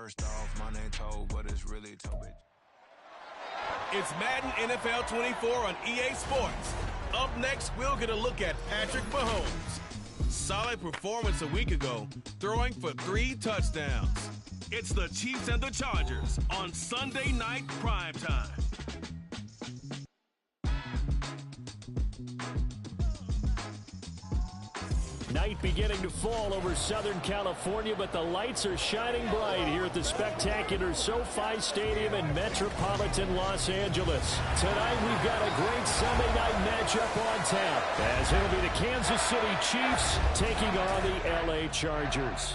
First off, my name Toe, but it's really Toe, bitch. It's Madden NFL 24 on EA Sports. Up next, we'll get a look at Patrick Mahomes. Solid performance a week ago, throwing for 3 touchdowns. It's the Chiefs and the Chargers on Sunday Night Primetime. Night beginning to fall over Southern California, but the lights are shining bright here at the spectacular SoFi Stadium in metropolitan Los Angeles. Tonight we've got a great Sunday night matchup on tap, as it'll be the Kansas City Chiefs taking on the LA Chargers.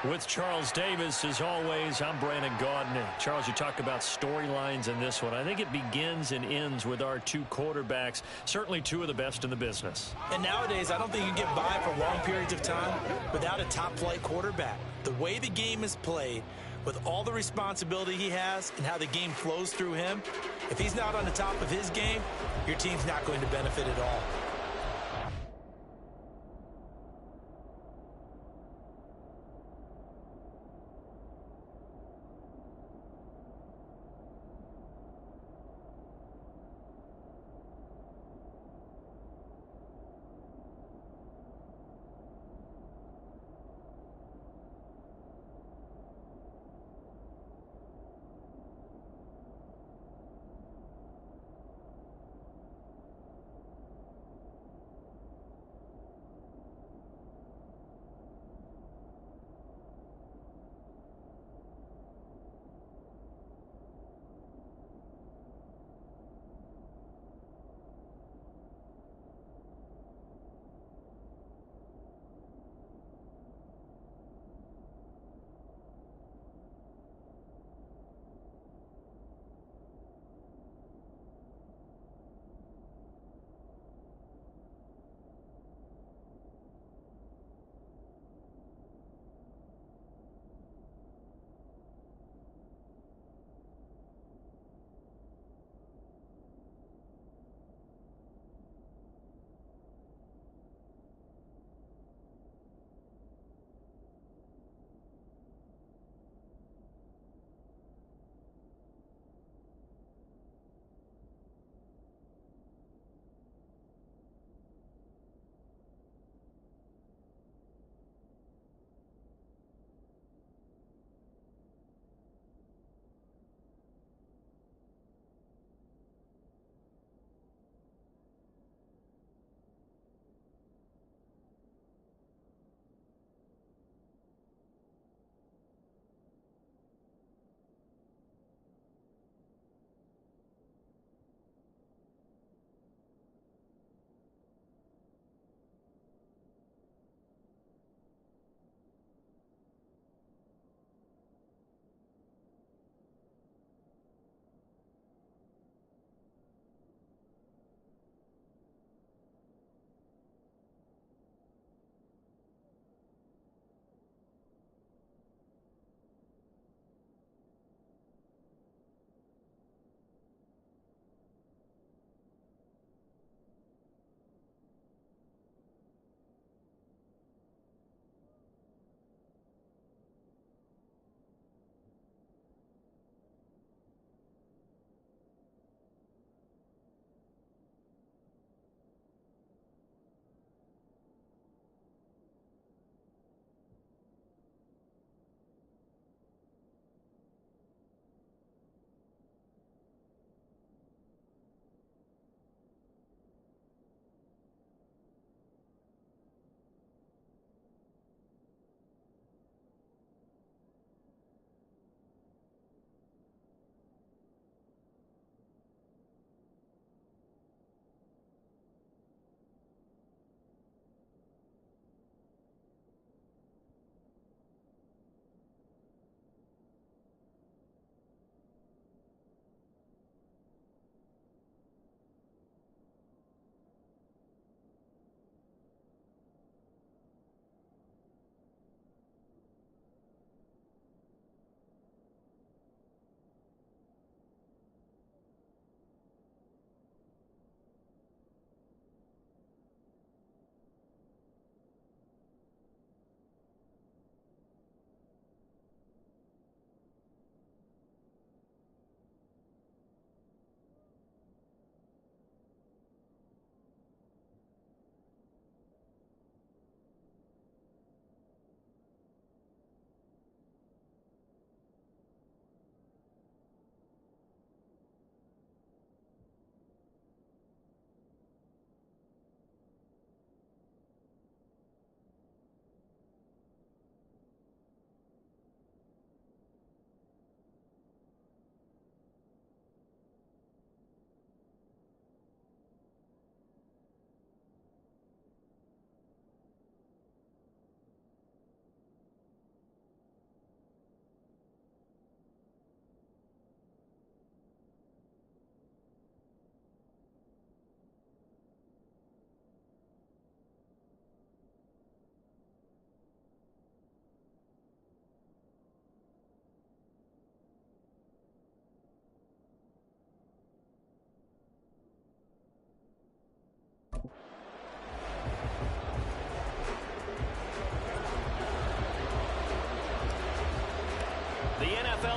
With Charles Davis, as always, I'm Brandon Gaudin. Charles, you talk about storylines in this one. I think it begins and ends with our 2 quarterbacks, certainly 2 of the best in the business. And nowadays, I don't think you can get by for long periods of time without a top-flight quarterback. The way the game is played, with all the responsibility he has and how the game flows through him, if he's not on the top of his game, your team's not going to benefit at all.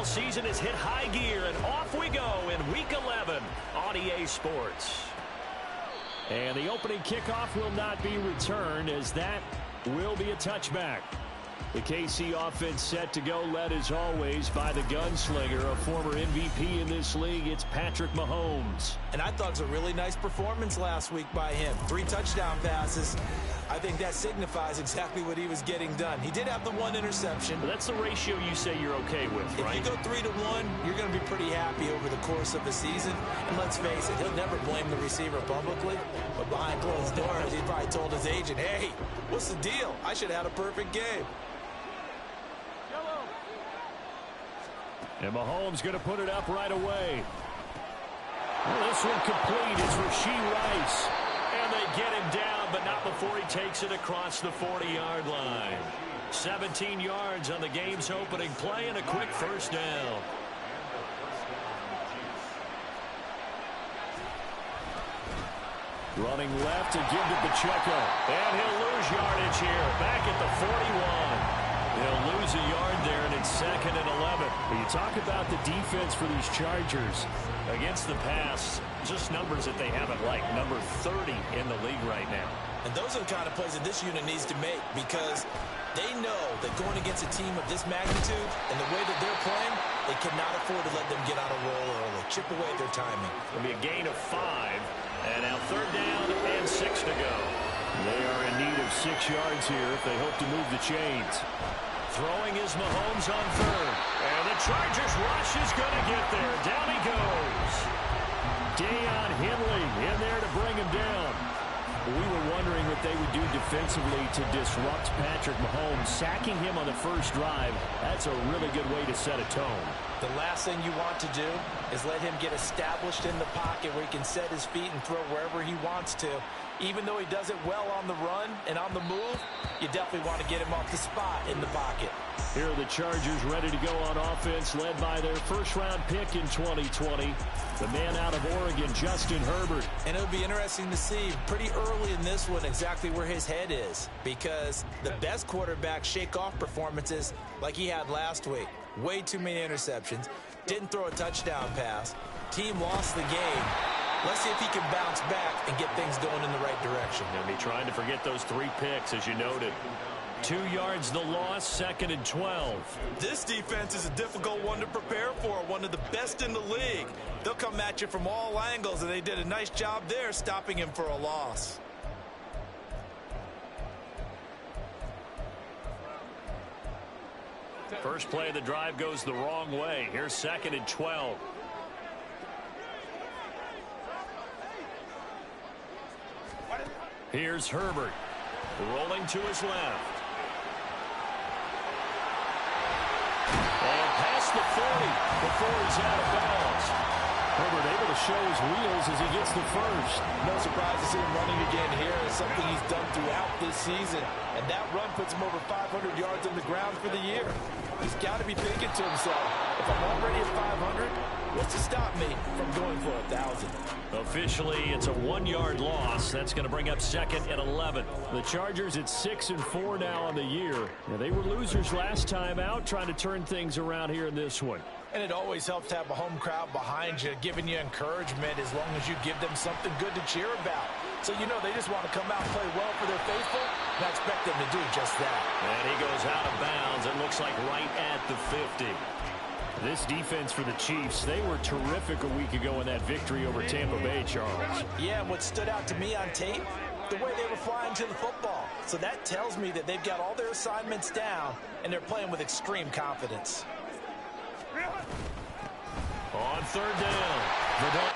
NFL season has hit high gear, and off we go in Week 11 on EA Sports. And the opening kickoff will not be returned, as that will be a touchback. The KC offense set to go, led as always by the gunslinger, a former MVP in this league. It's Patrick Mahomes. And I thought it was a really nice performance last week by him. 3 touchdown passes. I think that signifies exactly what he was getting done. He did have the 1 interception. But that's the ratio you say you're okay with, right? If you go 3-to-1, you're going to be pretty happy over the course of the season. And let's face it, he'll never blame the receiver publicly. But behind closed doors, he probably told his agent, hey, what's the deal? I should have had a perfect game. And Mahomes going to put it up right away. Well, this one complete. It's Rashee Rice. And they get him down, but not before he takes it across the 40-yard line. 17 yards on the game's opening play and a quick first down. Running left to give to Pacheco. And he'll lose yardage here. Back at the 41. They'll lose a yard there, and it's 2nd and 11. But you talk about the defense for these Chargers against the pass, just numbers that they haven't liked. Number 30 in the league right now. And those are the kind of plays that this unit needs to make, because they know that going against a team of this magnitude and the way that they're playing, they cannot afford to let them get on a roll early. Chip away at their timing. It'll be a gain of 5. And now 3rd down and 6 to go. They are in need of 6 yards here if they hope to move the chains. Throwing is Mahomes on 3rd. And the Chargers rush is going to get there. Down he goes. Deion Henley in there to bring him down. We were wondering what they would do defensively to disrupt Patrick Mahomes. Sacking him on the first drive, that's a really good way to set a tone. The last thing you want to do is let him get established in the pocket where he can set his feet and throw wherever he wants to. Even though he does it well on the run and on the move, you definitely want to get him off the spot in the pocket. Here are the Chargers ready to go on offense, led by their first-round pick in 2020, the man out of Oregon, Justin Herbert. And it'll be interesting to see pretty early in this one exactly where his head is, because the best quarterbacks shake off performances like he had last week. Way too many interceptions. Didn't throw a touchdown pass. Team lost the game. Let's see if he can bounce back and get things going in the right direction. They'll be trying to forget those 3 picks, as you noted. 2 yards the loss, 2nd and 12. This defense is a difficult one to prepare for, one of the best in the league. They'll come at you from all angles, and they did a nice job there stopping him for a loss. First play of the drive goes the wrong way. Here's 2nd and 12. Here's Herbert, rolling to his left. And past the 40 before he's out of bounds. Herbert able to show his wheels as he gets the first. No surprise to see him running again here. It's something he's done throughout this season. And that run puts him over 500 yards on the ground for the year. He's got to be thinking to himself, if I'm already at 500, what's to stop me from going for 1,000? Officially, it's a 1-yard loss. That's going to bring up 2nd and 11. The Chargers at 6-4 now on the year. Yeah, they were losers last time out, trying to turn things around here in this one. And it always helps to have a home crowd behind you, giving you encouragement as long as you give them something good to cheer about. So you know they just want to come out and play well for their faithful, and I expect them to do just that. And he goes out of bounds. It looks like right at the 50. This defense for the Chiefs, they were terrific a week ago in that victory over Tampa Bay, Charles. Yeah, and what stood out to me on tape, the way they were flying to the football. So that tells me that they've got all their assignments down, and they're playing with extreme confidence. On 3rd down.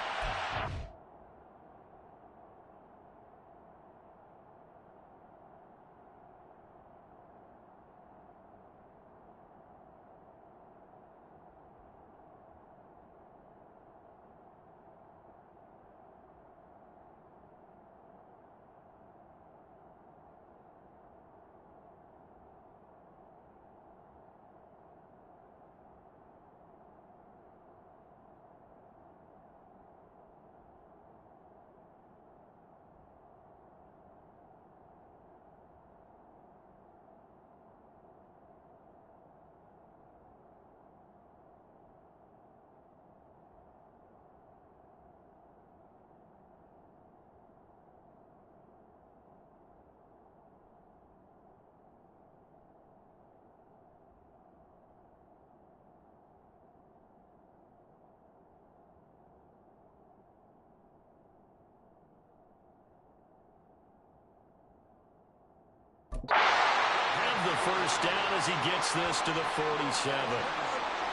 first down as he gets this to the 47.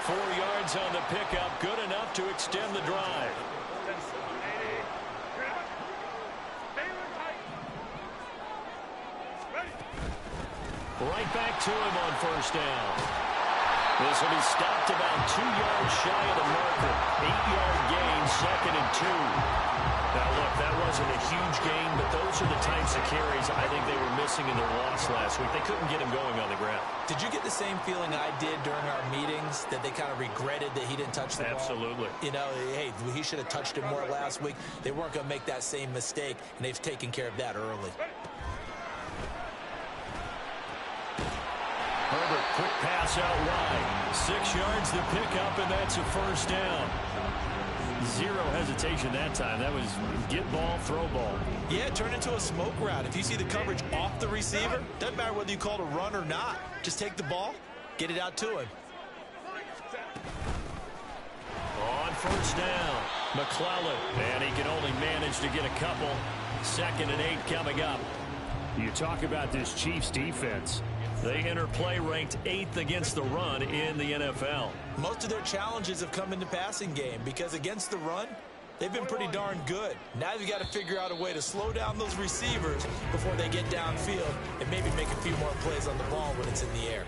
4 yards on the pickup, good enough to extend the drive. Right back to him on first down. This will be stopped about 2 yards shy of the marker. 8-yard gain, 2nd and 2. Now, look, that wasn't a huge gain, but those are the types of carries I think they were missing in their loss last week. They couldn't get him going on the ground. Did you get the same feeling I did during our meetings, that they kind of regretted that he didn't touch the ball? Absolutely. You know, hey, he should have touched it more last week. They weren't going to make that same mistake, and they've taken care of that early. Herbert, quick pass out wide. 6 yards the pickup, and that's a first down. Zero hesitation that time. That was get ball, throw ball. Yeah, it turned into a smoke route. If you see the coverage off the receiver, doesn't matter whether you call it a run or not. Just take the ball, get it out to him. On first down, McClellan, and he can only manage to get a couple. 2nd and 8 coming up. You talk about this Chiefs defense. They enter play ranked 8th against the run in the NFL. Most of their challenges have come in the passing game because against the run, they've been pretty darn good. Now you've got to figure out a way to slow down those receivers before they get downfield and maybe make a few more plays on the ball when it's in the air.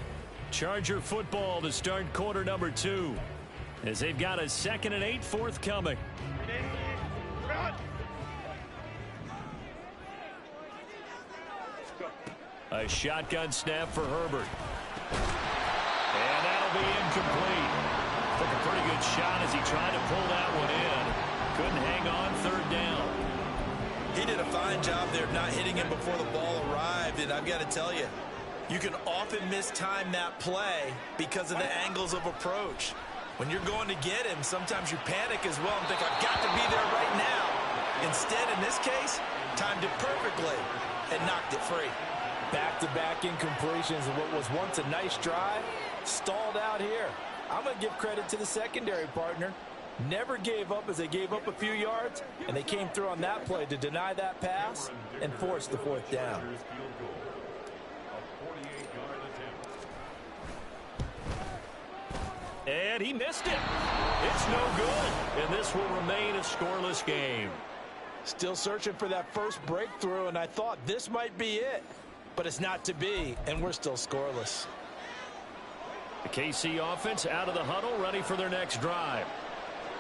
Charger football to start quarter number 2 as they've got a 2nd and 8 forthcoming. A shotgun snap for Herbert. And that'll be incomplete. Took a pretty good shot as he tried to pull that one in. Couldn't hang on, 3rd down. He did a fine job there of not hitting him before the ball arrived. And I've got to tell you, you can often mistime that play because of the angles of approach. When you're going to get him, sometimes you panic as well and think, I've got to be there right now. Instead, in this case, timed it perfectly and knocked it free. Back-to-back incompletions of what was once a nice drive, stalled out here. I'm going to give credit to the secondary partner. Never gave up as they gave up a few yards, and they came through on that play to deny that pass and force the 4th down. And he missed it. It's no good, and this will remain a scoreless game. Still searching for that first breakthrough, and I thought this might be it. But it's not to be, and we're still scoreless. The KC offense out of the huddle, ready for their next drive.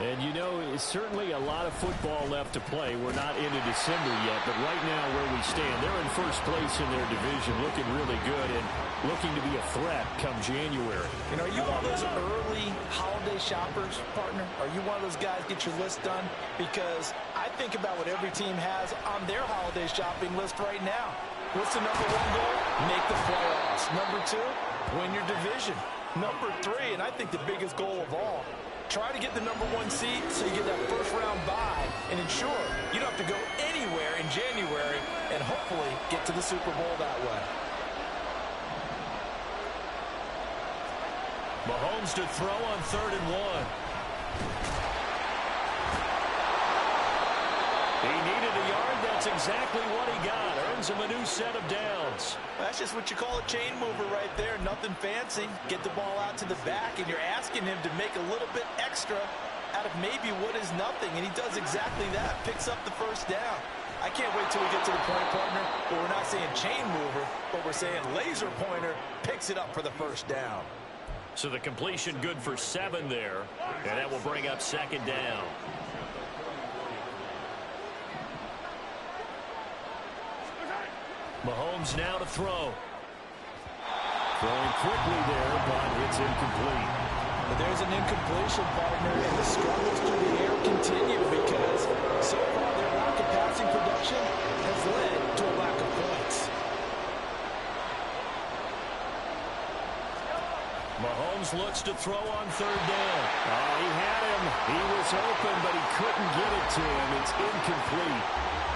And you know, it's certainly a lot of football left to play. We're not into December yet, but right now where we stand, they're in first place in their division, looking really good and looking to be a threat come January. And are you one of those early holiday shoppers, partner? Are you one of those guys get your list done? Because I think about what every team has on their holiday shopping list right now. What's the number 1 goal? Make the playoffs. Number 2, win your division. Number 3, and I think the biggest goal of all, try to get the number 1 seed so you get that first-round bye and ensure you don't have to go anywhere in January and hopefully get to the Super Bowl that way. Mahomes to throw on 3rd and 1. He needed a yard. That's exactly what he got. Earns him a new set of downs. That's just what you call a chain mover right there. Nothing fancy. Get the ball out to the back, and you're asking him to make a little bit extra out of maybe what is nothing, and he does exactly that. Picks up the first down. I can't wait till we get to the point, partner, where we're not saying chain mover, but we're saying laser pointer picks it up for the first down. So the completion good for 7 there, and that will bring up 2nd down. Mahomes now to throw. Throwing quickly there, but it's incomplete. But there's an incompletion, partner, and the struggles through the air continue because so far their lack of passing production has led to a lack of points. Mahomes looks to throw on 3rd down. He had him. He was open, but he couldn't get it to him. It's incomplete.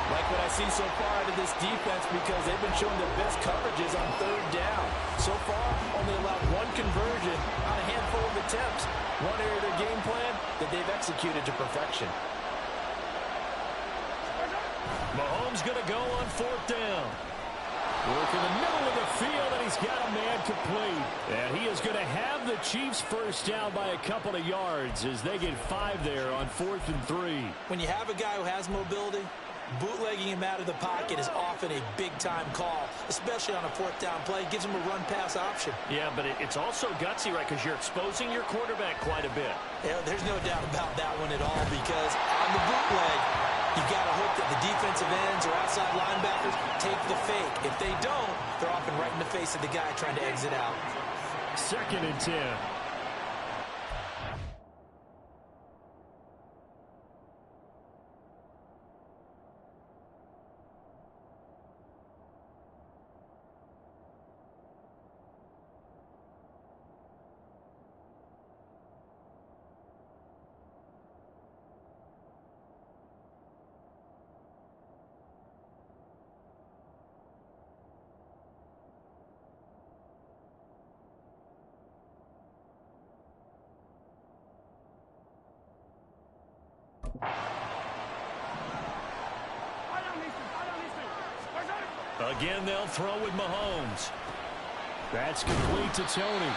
Like what I see so far out of this defense because they've been showing their best coverages on 3rd down. So far, only allowed 1 conversion on a handful of attempts. One area of their game plan that they've executed to perfection. Mahomes going to go on 4th down. Working the middle of the field, and he's got a man complete. And he is going to have the Chiefs first down by a couple of yards as they get 5 there on 4th and 3. When you have a guy who has mobility, bootlegging him out of the pocket is often a big-time call, especially on a 4th down play. It gives him a run-pass option. Yeah, but it's also gutsy, right, because you're exposing your quarterback quite a bit. Yeah, there's no doubt about that one at all, because on the bootleg, you've got to hope that the defensive ends or outside linebackers take the fake. If they don't, they're often right in the face of the guy trying to exit out. 2nd and 10. Again, they'll throw with Mahomes. That's complete to Tony.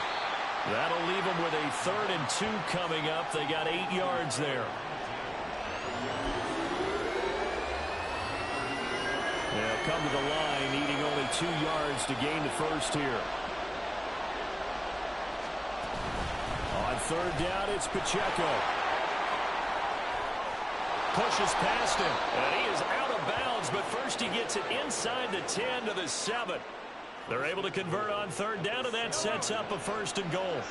That'll leave them with a 3rd and 2 coming up. They got 8 yards there. They'll come to the line, needing only 2 yards to gain the first here. On 3rd down, it's Pacheco. Pushes past him, and he is out of bounds, but first he gets it inside the 10 to the 7. They're able to convert on 3rd down, and that sets up a 1st and goal.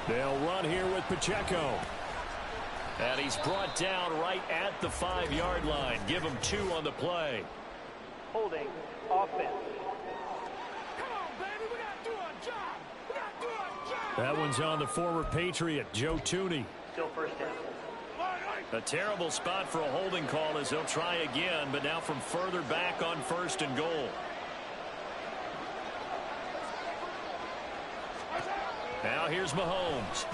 They'll run here with Pacheco. And he's brought down right at the 5-yard line. Give him 2 on the play. Holding offense. That one's on the former Patriot, Joe Tooney. Still first down. A terrible spot for a holding call as they'll try again, but now from further back on 1st and goal. Now here's Mahomes.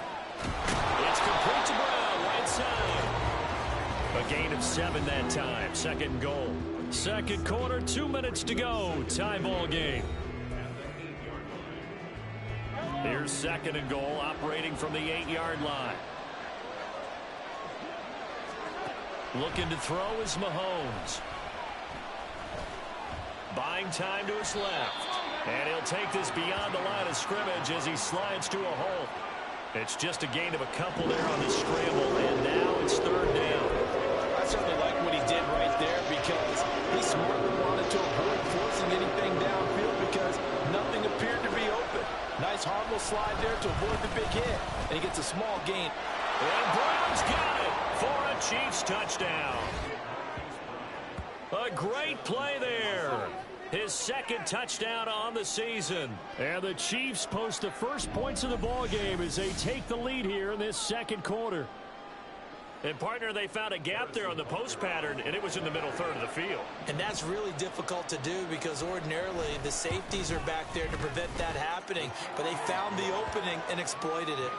It's complete to Brown, right side. A gain of 7 that time, 2nd and goal. 2nd quarter, 2 minutes to go, tie ball game. Here's 2nd and goal, operating from the 8-yard line. Looking to throw is Mahomes. Buying time to his left. And he'll take this beyond the line of scrimmage as he slides to a hole. It's just a gain of a couple there on the scramble, and now it's 3rd down. I certainly like what he did right there because he smartly wanted to avoid forcing anything downfield because nothing appeared to be open. Nice harmless slide there to avoid the big hit, and he gets a small gain. And Brown's got it for a Chiefs touchdown. A great play there. His 2nd touchdown on the season. And the Chiefs post the first points of the ball game as they take the lead here in this 2nd quarter. And, partner, they found a gap there on the post pattern, and it was in the middle 3rd of the field. And that's really difficult to do because ordinarily the safeties are back there to prevent that happening. But they found the opening and exploited it.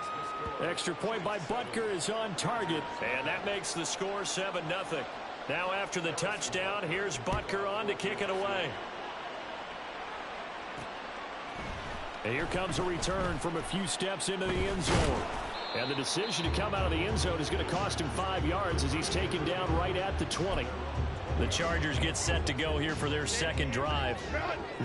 Extra point by Butker is on target, and that makes the score 7-0. Now after the touchdown, here's Butker on to kick it away. And here comes a return from a few steps into the end zone. And the decision to come out of the end zone is going to cost him 5 yards as he's taken down right at the 20. The Chargers get set to go here for their 2nd drive.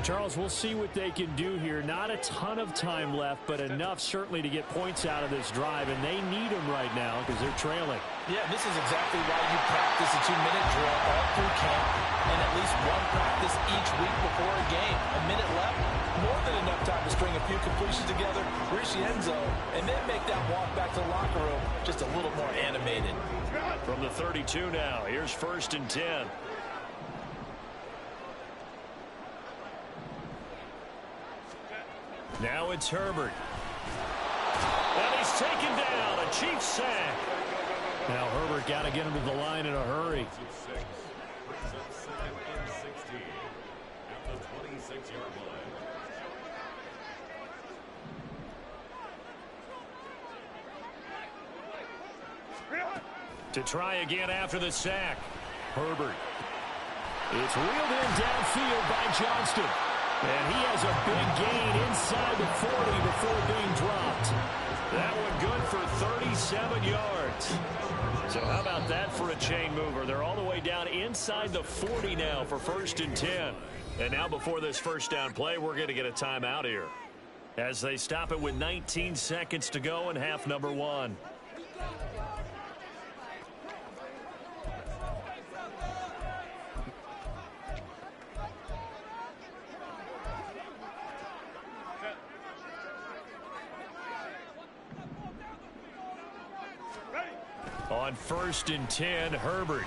Charles, we'll see what they can do here. Not a ton of time left, but enough certainly to get points out of this drive, and they need them right now because they're trailing. Yeah, this is exactly why you practice a 2-minute drill all through camp and at least one practice each week before a game. A minute left, more than enough time to string a few completions together, reach the end zone, and then make that walk back to the locker room just a little more animated. From the 32 now, here's 1st and 10. Now it's Herbert. And he's taken down, a Chiefs sack. Now Herbert got to get him to the line in a hurry. To try again after the sack. Herbert. It's reeled in downfield by Johnston. And he has a big gain inside the 40 before being dropped. That one good for 37 yards. So how about that for a chain mover? They're all the way down inside the 40 now for 1st and 10. And now before this first down play, we're going to get a timeout here, as they stop it with 19 seconds to go in half number 1. On 1st and 10, Herbert.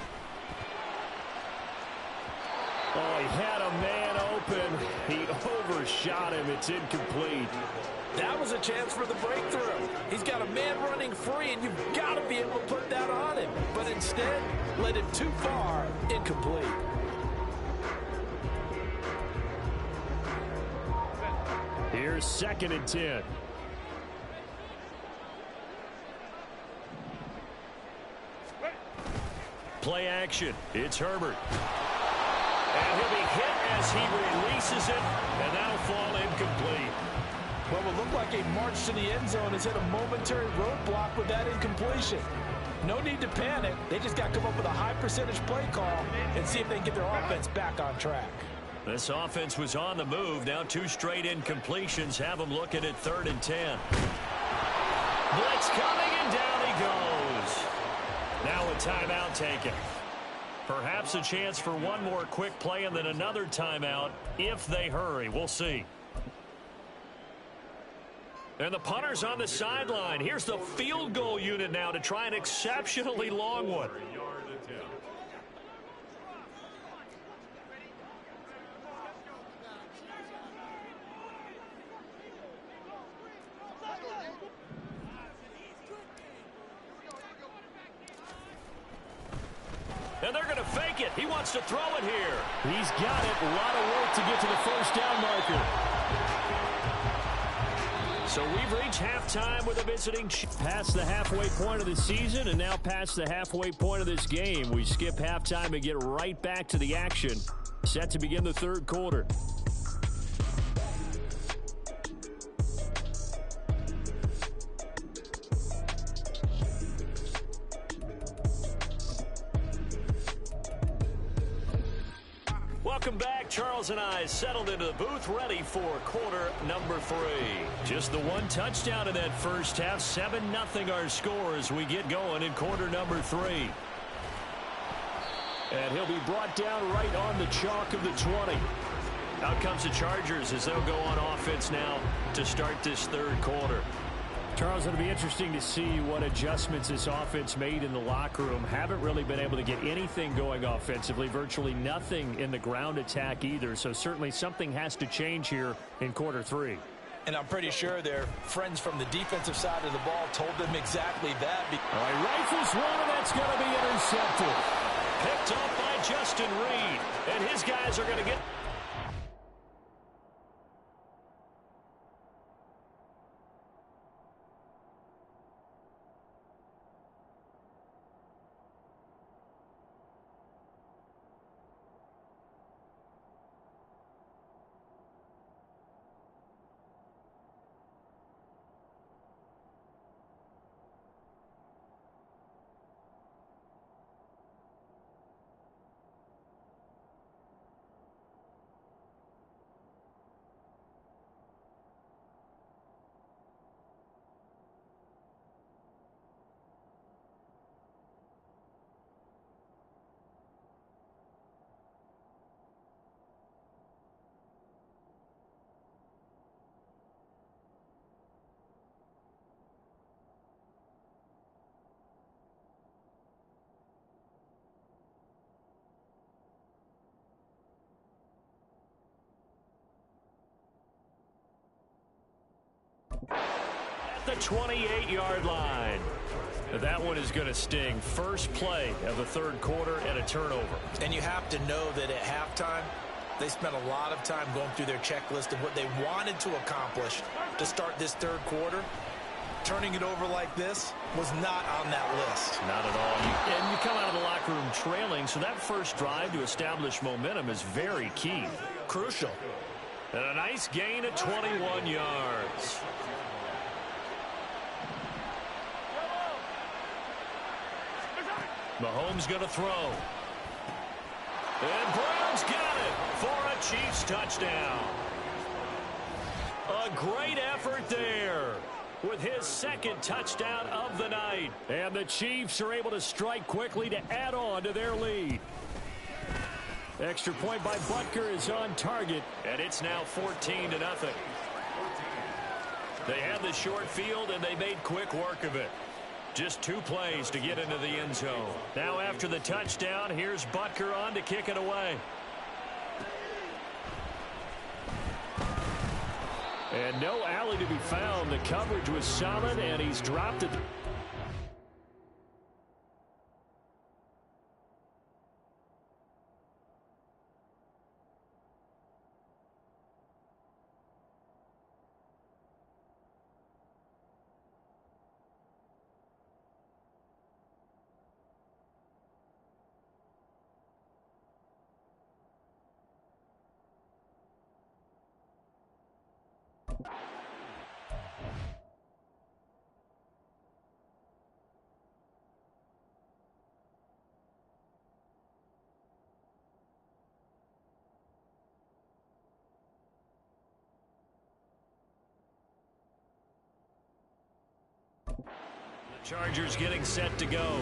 Oh, he had a man open. He overshot him. It's incomplete. That was a chance for the breakthrough. He's got a man running free, and you've got to be able to put that on him. But instead, led him too far. Incomplete. Here's 2nd and 10. Play action. It's Herbert. And he'll be hit as he releases it, and that'll fall incomplete. What will look like a march to the end zone has hit a momentary roadblock with that incompletion. No need to panic. They just got to come up with a high percentage play call and see if they can get their offense back on track. This offense was on the move. Now 2 straight incompletions have them looking at 3rd and 10. Blitz coming, and down he goes. Now a timeout taken. Perhaps a chance for one more quick play and then another timeout if they hurry. We'll see. And the punter's on the sideline. Here's the field goal unit now to try an exceptionally long one. And they're going to fake it. He wants to throw it here. He's got it. A lot of work to get to the first down marker. So we've reached halftime with a visiting. Past the halfway point of the season and now past the halfway point of this game. We skip halftime and get right back to the action. Set to begin the 3rd quarter. Welcome back. Charles and I settled into the booth, ready for quarter number 3. Just the one touchdown in that first half. 7-0 our score as we get going in quarter number 3. And he'll be brought down right on the chalk of the 20. Out comes the Chargers as they'll go on offense now to start this 3rd quarter. Charles, it'll be interesting to see what adjustments this offense made in the locker room. Haven't really been able to get anything going offensively, virtually nothing in the ground attack either. So certainly something has to change here in quarter 3. And I'm pretty sure their friends from the defensive side of the ball told them exactly that. All right, rifles one, and that's going to be intercepted. Picked off by Justin Reed. And his guys are going to get... At the 28-yard line. That one is going to sting. First play of the 3rd quarter and a turnover. And you have to know that at halftime, they spent a lot of time going through their checklist of what they wanted to accomplish to start this 3rd quarter. turning it over like this was not on that list. Not at all. And you come out of the locker room trailing, so that first drive to establish momentum is very key. Crucial. And a nice gain of 21 yards. Mahomes going to throw. And Brown's got it for a Chiefs touchdown. A great effort there with his second touchdown of the night. And the Chiefs are able to strike quickly to add on to their lead. Extra point by Butker is on target, and it's now 14-0. They had the short field, and they made quick work of it. Just 2 plays to get into the end zone. Now after the touchdown, here's Butker on to kick it away. And no alley to be found. The coverage was solid, and he's dropped it. Chargers getting set to go.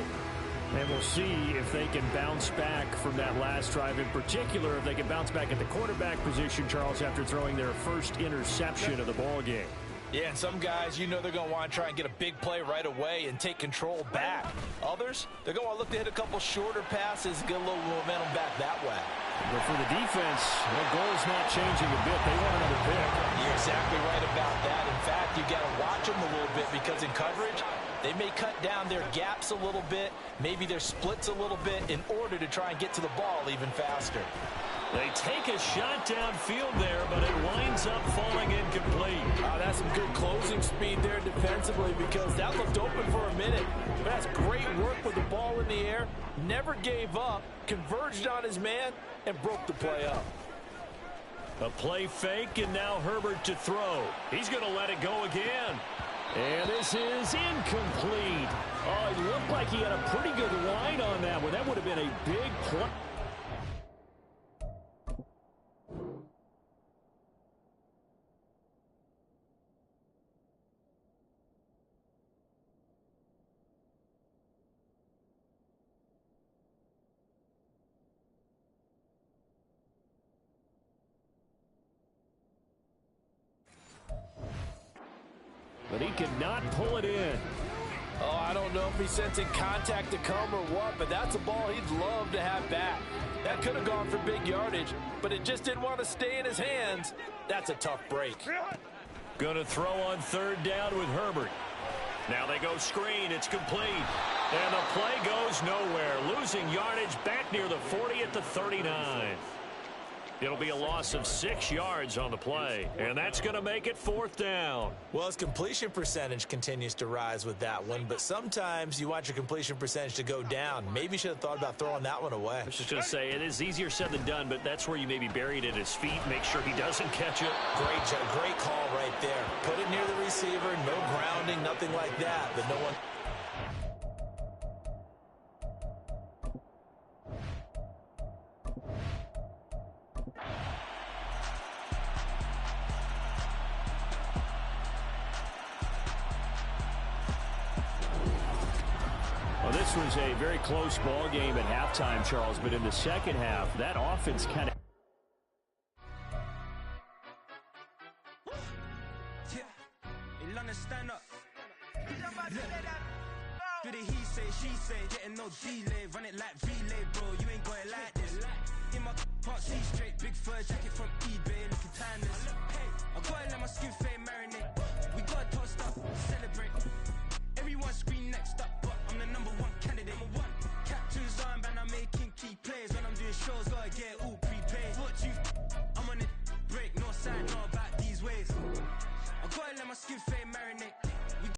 And we'll see if they can bounce back from that last drive. In particular, if they can bounce back at the quarterback position, Charles, after throwing their first interception of the ball game. Yeah, and some guys, you know they're going to want to try and get a big play right away and take control back. Others, they're going to look to hit a couple shorter passes, get a little momentum back that way. But for the defense, their goal's not changing a bit. They want another pick. You're exactly right about that. In fact, you got to watch them a little bit because in coverage, they may cut down their gaps a little bit, maybe their splits a little bit in order to try and get to the ball even faster. They take a shot downfield there, but it winds up falling incomplete. That's some good closing speed there defensively because that looked open for a minute. But that's great work with the ball in the air. Never gave up, converged on his man, and broke the play up. A play fake, and now Herbert to throw. He's going to let it go again. And this is incomplete. Oh, it looked like he had a pretty good line on that one. That would have been a big play. But he could not pull it in. Oh, I don't know if he's sensing contact to come or what, but that's a ball he'd love to have back. That could have gone for big yardage, but it just didn't want to stay in his hands. That's a tough break. Going to throw on third down with Herbert. Now they go screen. It's complete. And the play goes nowhere. Losing yardage back near the 40 at the 39. It'll be a loss of 6 yards on the play, and that's going to make it 4th down. Well, his completion percentage continues to rise with that one, but sometimes you want your completion percentage to go down. Maybe you should have thought about throwing that one away. I was just going to say, it is easier said than done, but that's where you maybe buried at his feet. Make sure he doesn't catch it. Great call right there. Put it near the receiver, no grounding, nothing like that, but no one... Well, this was a very close ball game at halftime, Charles, but in the second half, that offense kind of... Stand up. Do the he say, she say, getting no delay, run it like relay, bro. You ain't got it like this. In my can't see straight, big fur jacket from eBay, looking timeless. Hey, I gotta let my skin fade marinate. We gotta toast up, celebrate. Everyone scream next up, but I'm the #1 candidate. Captain's armband, I'm making key plays. When I'm doing shows, gotta get all prepaid. What you? I'm on it, break, no sign, know about these ways. I gotta let my skin fade marinate.